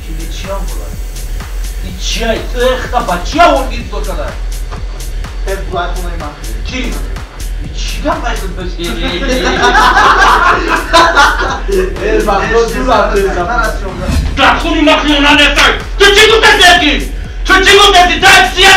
Чия була? І чия, хтаба, чия он гидит ortada? Hep bu iPhone'u ima. Kim? Çiğden başladı böyle şey. Evet bak, dur artık. Tracunii machină la nestai! Tu ce cu te deci? Tu ce cu te deci? Dai ție!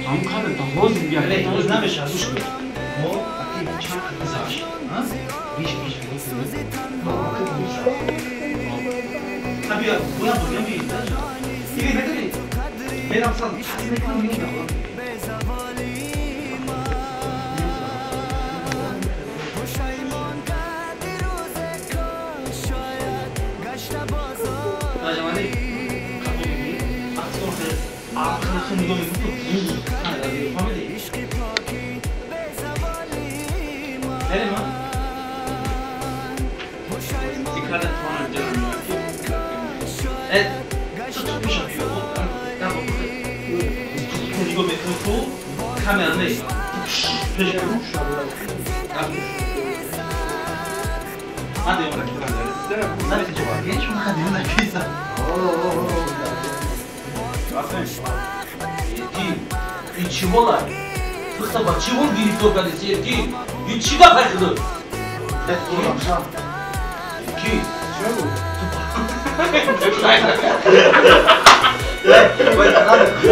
Tamam da lozim ya. Ne znaš, slušaj. Mo, a ti čak znaš, a? Viš. Tabii ya, bu yapıyor bir. İyi ne dedi? Ben apsal, ne kadar iyi ya. Acaba ne? Aklını doyurdu. Hala bir family. Nereye mi? Dikkat et bana canım ya. Evet. Tutmuş yapıyor. Ne yapalım? 이거 메트로 가면 안 돼. 표시하고. Hadi ona gidelim. Hadi acaba genç mi hadi ona pizza. 이 치고라. 그래서 막 치고 디렉터까지 이렇게 이 치가 발거든. 기. 최고.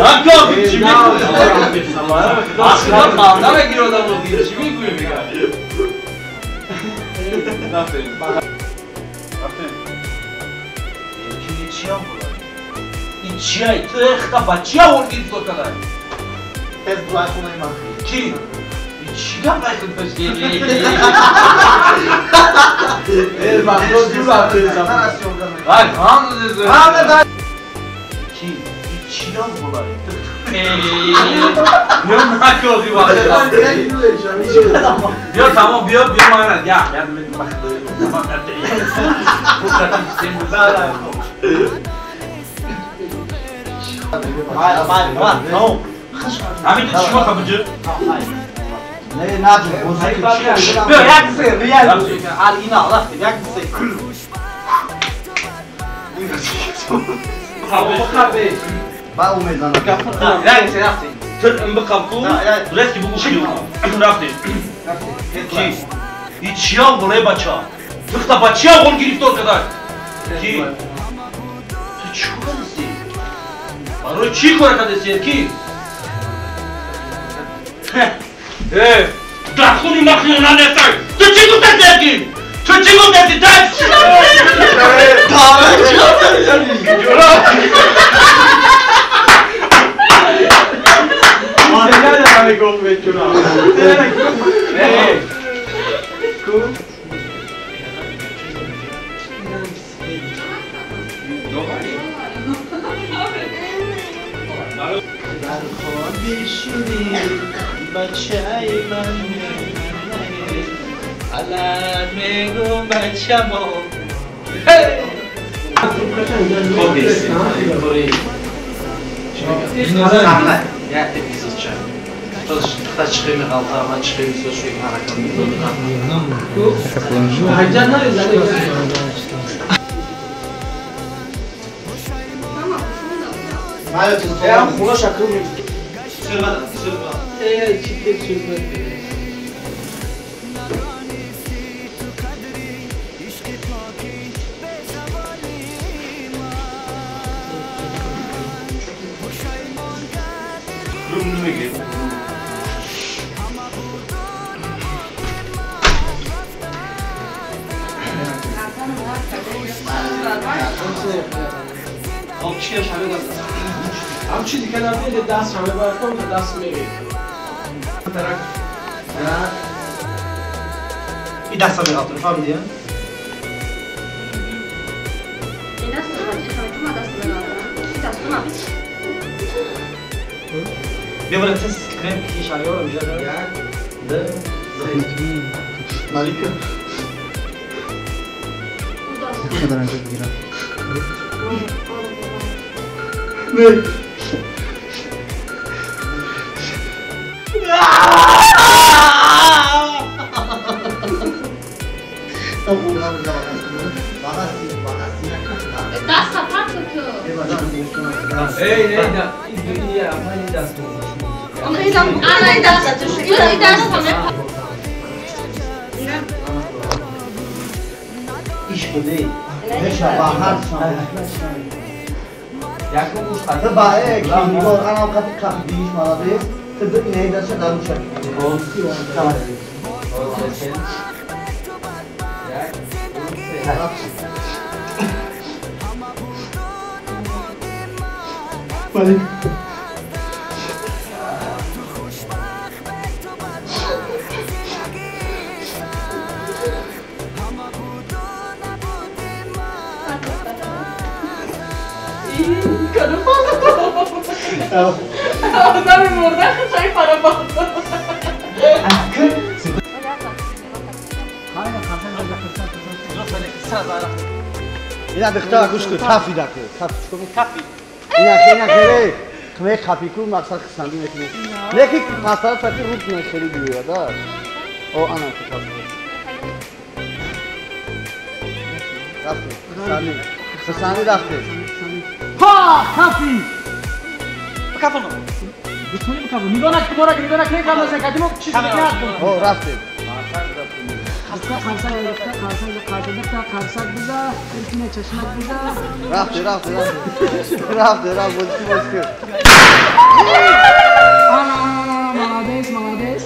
Kanka biçimi aslında kandara giriyor da bu biçimi koyuyor ya. Aferin. Aferin. Kimi çiyan bu lan? İçiyay, tıkta baçıya ol gidip o kadar. Hep bu iPhone'u ima. Kim? İçiden başladı böyle şey. Evet bak, dur artık. Hayır, tamam dedi. Ahmet Kim? İçiden bu lan. Ne nakıl bir bak. Yok tamam bir mana ya yardım edin bak. Tamam hadi. Bu kadar sen güzel. Hayır, tamam. Ahmet çıkma kapıcı. Ne yapıyorsun? Böyle yaksı, real. Al yine Allah, yaksı. Abi. Ben o meydana. Yani sen yaptın. Tır kapı. Burası gibi bu şey. Raptın. Ki. İç yağ buraya baça. Tıkta baça ol girip o kadar. Ki. Tu çıkma nasıl? Baro çıkma kadar sen ki. Tracunii machină la nestai! Tu ce cu te deci? Tu ce cu te deci? Ya tepkisiz çay. Tıkta çıkayım ya kalta ama çıkayım söz şu Ya buna şakır mıyım? Sırma. Çiftlik sürme. Alkışlar şahane gazı. همچی دیگه نمیده دست همه باید کنم تا دست میگه طرف این دست هم میخواد فهمیدی؟ این دست رو باید تو ما دست بگردم این دست رو نبید بیا بالا تست کنیم که شریعه رو میجا داره ده مالیکه اون دست نه دست پاک تو این دست توش این دست همه ایش بوده نشا با هر تو با ایک بار انا وقتی کافی دیش ماده تو این هی دست دارو شکلی Malik. آدم مرده خیلی فراباد اینا بختار گوش کن کافی داره Kapi. اینا خیلی کمی کافی کن مقصد خسندی میکنه لیکن مسئله فقط روز نشری بیویا دار او آنها تو کافی خسندی رفته ها کافی Kafanı. بتونی بکنم نگاه نکنی کار نکنی چیزی نکنی او رفته خرسک بذار بتونه چشمک بذار رفته بازی مالادیس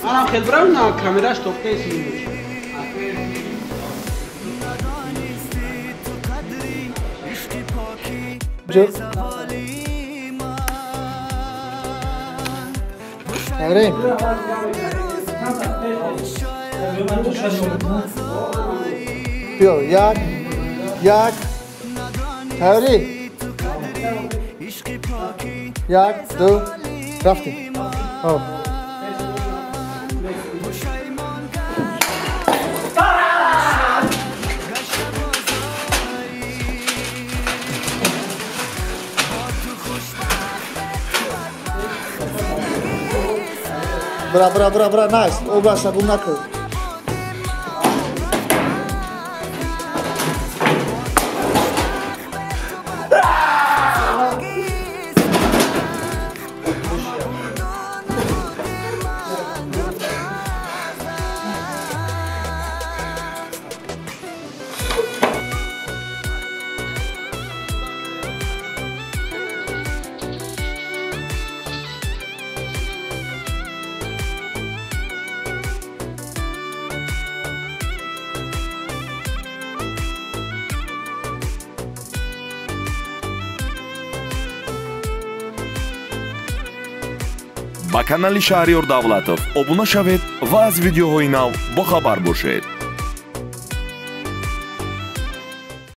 آرام خیلی برای نه کامراش توفته ایسیم آره بیا یک تاری یک دو رفتیم برا نایس او بلا سبون نکن ба канали Шаҳриёр Давлатов обуна шавед ва аз видеоҳои нав бохабар бошед.